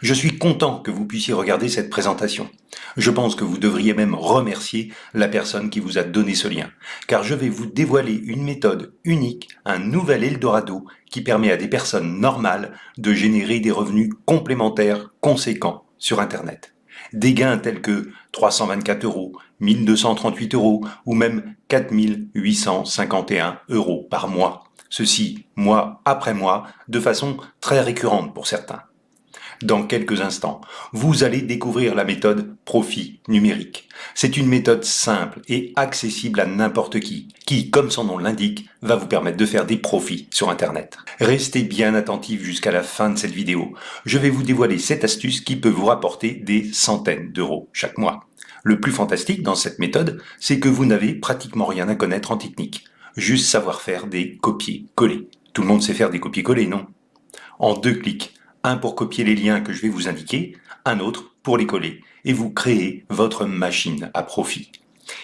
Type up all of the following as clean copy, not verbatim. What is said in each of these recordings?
Je suis content que vous puissiez regarder cette présentation. Je pense que vous devriez même remercier la personne qui vous a donné ce lien, car je vais vous dévoiler une méthode unique, un nouvel Eldorado qui permet à des personnes normales de générer des revenus complémentaires conséquents sur Internet. Des gains tels que 324 euros, 1238 euros ou même 4851 euros par mois. Ceci, mois après mois, de façon très récurrente pour certains. Dans quelques instants, vous allez découvrir la méthode profit numérique. C'est une méthode simple et accessible à n'importe qui, comme son nom l'indique, va vous permettre de faire des profits sur Internet. Restez bien attentifs jusqu'à la fin de cette vidéo. Je vais vous dévoiler cette astuce qui peut vous rapporter des centaines d'euros chaque mois. Le plus fantastique dans cette méthode, c'est que vous n'avez pratiquement rien à connaître en technique. Juste savoir faire des copier-coller. Tout le monde sait faire des copier-coller, non? En 2 clics, un pour copier les liens que je vais vous indiquer, un autre pour les coller, et vous créez votre machine à profit.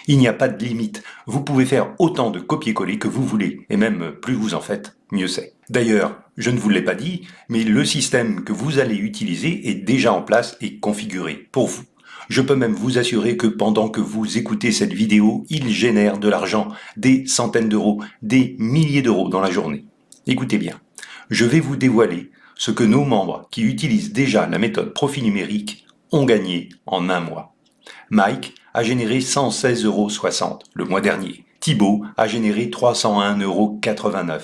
Il n'y a pas de limite, vous pouvez faire autant de copier-coller que vous voulez, et même plus vous en faites, mieux c'est. D'ailleurs, je ne vous l'ai pas dit, mais le système que vous allez utiliser est déjà en place et configuré pour vous. Je peux même vous assurer que pendant que vous écoutez cette vidéo, il génère de l'argent, des centaines d'euros, des milliers d'euros dans la journée. Écoutez bien, je vais vous dévoiler ce que nos membres qui utilisent déjà la méthode profit numérique ont gagné en un mois. Mike a généré 116,60 € le mois dernier. Thibaut a généré 301,89 €.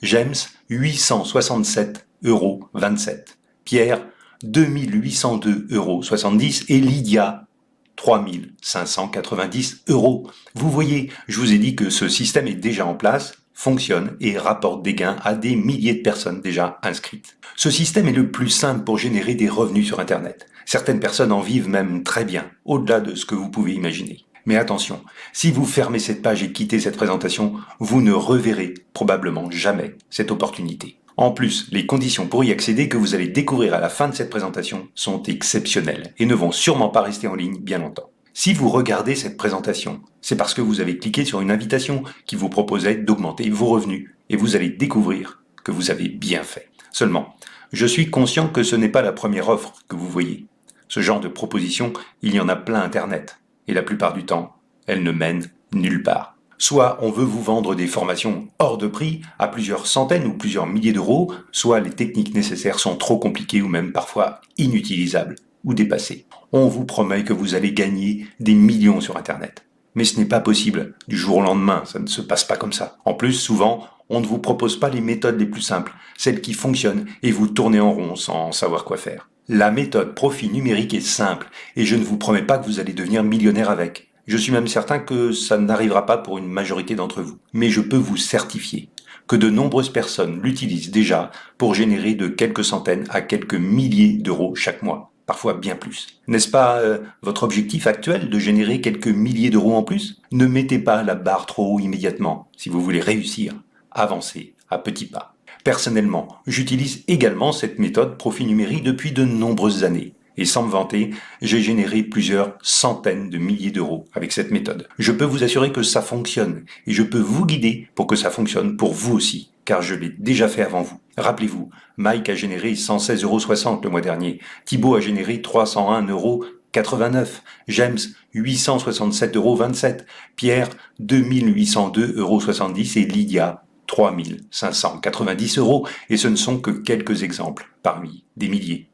James, 867,27 €. Pierre, 2802,70 € et Lydia, 3590 €. Vous voyez, je vous ai dit que ce système est déjà en place, fonctionne et rapporte des gains à des milliers de personnes déjà inscrites. Ce système est le plus simple pour générer des revenus sur Internet. Certaines personnes en vivent même très bien, au-delà de ce que vous pouvez imaginer. Mais attention, si vous fermez cette page et quittez cette présentation, vous ne reverrez probablement jamais cette opportunité. En plus, les conditions pour y accéder que vous allez découvrir à la fin de cette présentation sont exceptionnelles et ne vont sûrement pas rester en ligne bien longtemps. Si vous regardez cette présentation, c'est parce que vous avez cliqué sur une invitation qui vous proposait d'augmenter vos revenus et vous allez découvrir que vous avez bien fait. Seulement, je suis conscient que ce n'est pas la première offre que vous voyez. Ce genre de proposition, il y en a plein Internet et la plupart du temps, elles ne mènent nulle part. Soit on veut vous vendre des formations hors de prix à plusieurs centaines ou plusieurs milliers d'euros, soit les techniques nécessaires sont trop compliquées ou même parfois inutilisables ou dépassées. On vous promet que vous allez gagner des millions sur Internet. Mais ce n'est pas possible du jour au lendemain, ça ne se passe pas comme ça. En plus, souvent, on ne vous propose pas les méthodes les plus simples, celles qui fonctionnent, et vous tournez en rond sans savoir quoi faire. La méthode profit numérique est simple, et je ne vous promets pas que vous allez devenir millionnaire avec. Je suis même certain que ça n'arrivera pas pour une majorité d'entre vous. Mais je peux vous certifier que de nombreuses personnes l'utilisent déjà pour générer de quelques centaines à quelques milliers d'euros chaque mois, parfois bien plus. N'est-ce pas votre objectif actuel de générer quelques milliers d'euros en plus? Ne mettez pas la barre trop haut immédiatement si vous voulez réussir. Avancez à petits pas. Personnellement, j'utilise également cette méthode profit numérique depuis de nombreuses années. Et sans me vanter, j'ai généré plusieurs centaines de milliers d'euros avec cette méthode. Je peux vous assurer que ça fonctionne et je peux vous guider pour que ça fonctionne pour vous aussi, car je l'ai déjà fait avant vous. Rappelez-vous, Mike a généré 116,60 € le mois dernier, Thibaut a généré 301,89 €, James 867,27 €, Pierre 2802,70 € et Lydia 3590 €, et ce ne sont que quelques exemples parmi des milliers.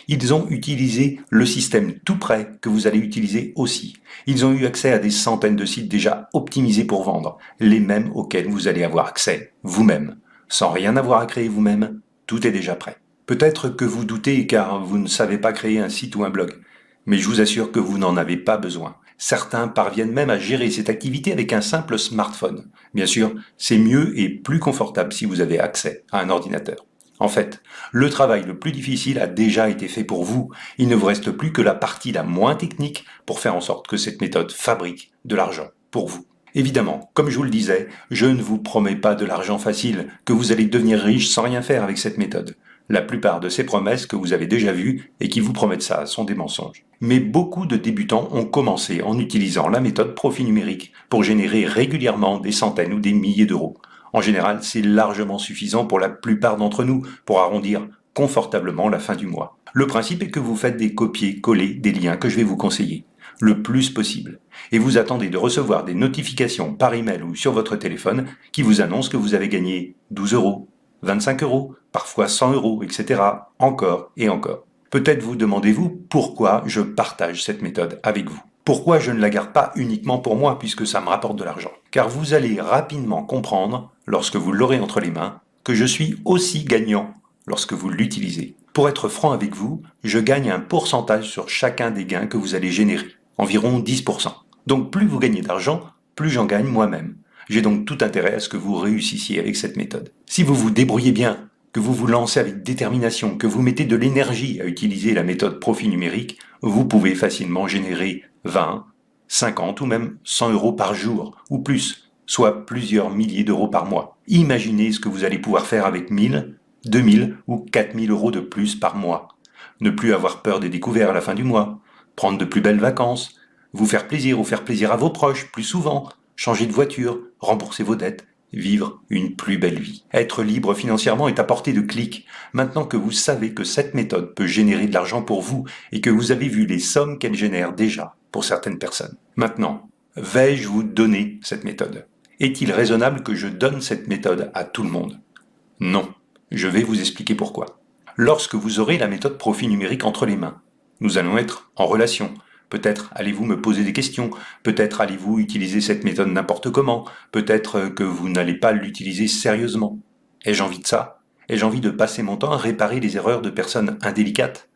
Ils ont utilisé le système tout prêt que vous allez utiliser aussi. Ils ont eu accès à des centaines de sites déjà optimisés pour vendre, les mêmes auxquels vous allez avoir accès vous-même. Sans rien avoir à créer vous-même, tout est déjà prêt. Peut-être que vous doutez car vous ne savez pas créer un site ou un blog, mais je vous assure que vous n'en avez pas besoin. Certains parviennent même à gérer cette activité avec un simple smartphone. Bien sûr, c'est mieux et plus confortable si vous avez accès à un ordinateur. En fait, le travail le plus difficile a déjà été fait pour vous. Il ne vous reste plus que la partie la moins technique pour faire en sorte que cette méthode fabrique de l'argent pour vous. Évidemment, comme je vous le disais, je ne vous promets pas de l'argent facile, que vous allez devenir riche sans rien faire avec cette méthode. La plupart de ces promesses que vous avez déjà vues et qui vous promettent ça sont des mensonges. Mais beaucoup de débutants ont commencé en utilisant la méthode profit numérique pour générer régulièrement des centaines ou des milliers d'euros. En général, c'est largement suffisant pour la plupart d'entre nous pour arrondir confortablement la fin du mois. Le principe est que vous faites des copier-coller des liens que je vais vous conseiller, le plus possible. Et vous attendez de recevoir des notifications par email ou sur votre téléphone qui vous annoncent que vous avez gagné 12 euros, 25 euros, parfois 100 euros, etc. Encore et encore. Peut-être vous demandez-vous pourquoi je partage cette méthode avec vous. Pourquoi je ne la garde pas uniquement pour moi puisque ça me rapporte de l'argent. Car vous allez rapidement comprendre, lorsque vous l'aurez entre les mains, que je suis aussi gagnant lorsque vous l'utilisez. Pour être franc avec vous, je gagne un pourcentage sur chacun des gains que vous allez générer, environ 10%. Donc plus vous gagnez d'argent, plus j'en gagne moi-même. J'ai donc tout intérêt à ce que vous réussissiez avec cette méthode. Si vous vous débrouillez bien, que vous vous lancez avec détermination, que vous mettez de l'énergie à utiliser la méthode profit numérique, vous pouvez facilement générer 20, 50 ou même 100 euros par jour, ou plus, soit plusieurs milliers d'euros par mois. Imaginez ce que vous allez pouvoir faire avec 1000, 2000 ou 4000 euros de plus par mois. Ne plus avoir peur des découvertes à la fin du mois, prendre de plus belles vacances, vous faire plaisir ou faire plaisir à vos proches plus souvent, changer de voiture, rembourser vos dettes, vivre une plus belle vie. Être libre financièrement est à portée de clic. Maintenant que vous savez que cette méthode peut générer de l'argent pour vous et que vous avez vu les sommes qu'elle génère déjà pour certaines personnes. Maintenant, vais-je vous donner cette méthode? Est-il raisonnable que je donne cette méthode à tout le monde? Non. Je vais vous expliquer pourquoi. Lorsque vous aurez la méthode profit numérique entre les mains, nous allons être en relation. Peut-être allez-vous me poser des questions, peut-être allez-vous utiliser cette méthode n'importe comment, peut-être que vous n'allez pas l'utiliser sérieusement. Ai-je envie de ça? Ai-je envie de passer mon temps à réparer les erreurs de personnes indélicates?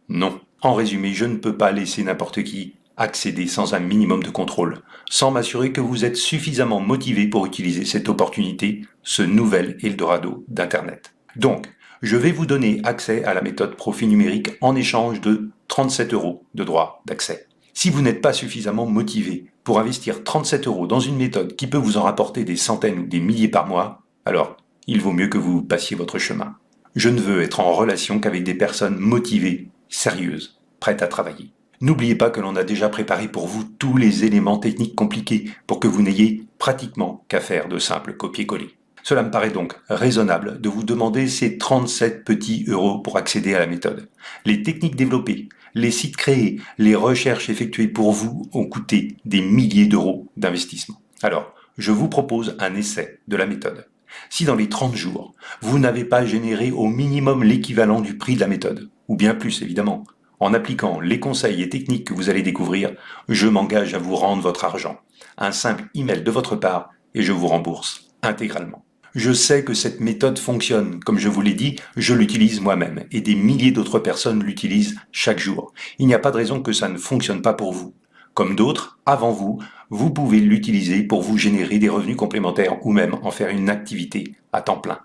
Non. En résumé, je ne peux pas laisser n'importe qui accéder sans un minimum de contrôle, sans m'assurer que vous êtes suffisamment motivé pour utiliser cette opportunité, ce nouvel Eldorado d'Internet. Donc, je vais vous donner accès à la méthode profit numérique en échange de 37 euros de droit d'accès. Si vous n'êtes pas suffisamment motivé pour investir 37 euros dans une méthode qui peut vous en rapporter des centaines ou des milliers par mois, alors il vaut mieux que vous passiez votre chemin. Je ne veux être en relation qu'avec des personnes motivées, sérieuses, prêtes à travailler. N'oubliez pas que l'on a déjà préparé pour vous tous les éléments techniques compliqués pour que vous n'ayez pratiquement qu'à faire de simples copier-coller. Cela me paraît donc raisonnable de vous demander ces 37 petits euros pour accéder à la méthode. Les techniques développées, les sites créés, les recherches effectuées pour vous ont coûté des milliers d'euros d'investissement. Alors, je vous propose un essai de la méthode. Si dans les 30 jours, vous n'avez pas généré au minimum l'équivalent du prix de la méthode, ou bien plus évidemment, en appliquant les conseils et techniques que vous allez découvrir, je m'engage à vous rendre votre argent. Un simple email de votre part et je vous rembourse intégralement. Je sais que cette méthode fonctionne. Comme je vous l'ai dit, je l'utilise moi-même et des milliers d'autres personnes l'utilisent chaque jour. Il n'y a pas de raison que ça ne fonctionne pas pour vous. Comme d'autres, avant vous, vous pouvez l'utiliser pour vous générer des revenus complémentaires ou même en faire une activité à temps plein.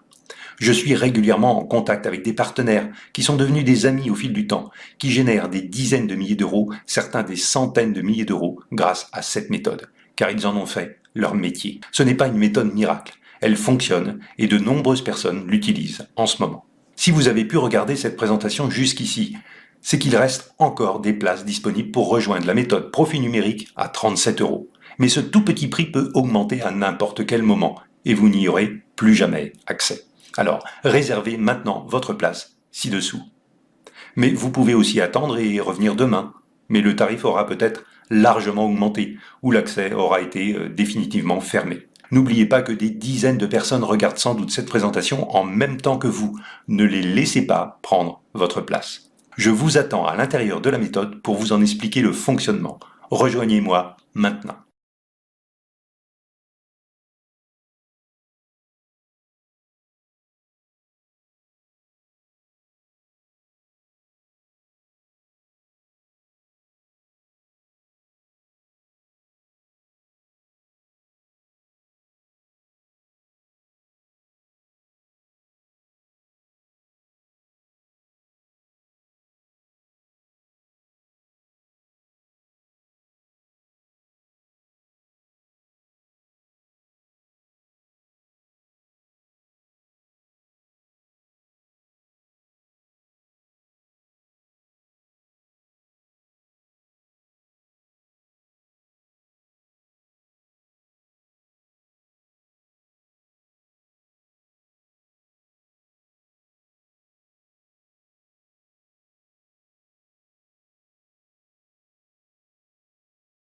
Je suis régulièrement en contact avec des partenaires qui sont devenus des amis au fil du temps, qui génèrent des dizaines de milliers d'euros, certains des centaines de milliers d'euros grâce à cette méthode, car ils en ont fait leur métier. Ce n'est pas une méthode miracle, elle fonctionne et de nombreuses personnes l'utilisent en ce moment. Si vous avez pu regarder cette présentation jusqu'ici, c'est qu'il reste encore des places disponibles pour rejoindre la méthode profit numérique à 37 euros. Mais ce tout petit prix peut augmenter à n'importe quel moment et vous n'y aurez plus jamais accès. Alors, réservez maintenant votre place ci-dessous. Mais vous pouvez aussi attendre et revenir demain. Mais le tarif aura peut-être largement augmenté ou l'accès aura été définitivement fermé. N'oubliez pas que des dizaines de personnes regardent sans doute cette présentation en même temps que vous. Ne les laissez pas prendre votre place. Je vous attends à l'intérieur de la méthode pour vous en expliquer le fonctionnement. Rejoignez-moi maintenant.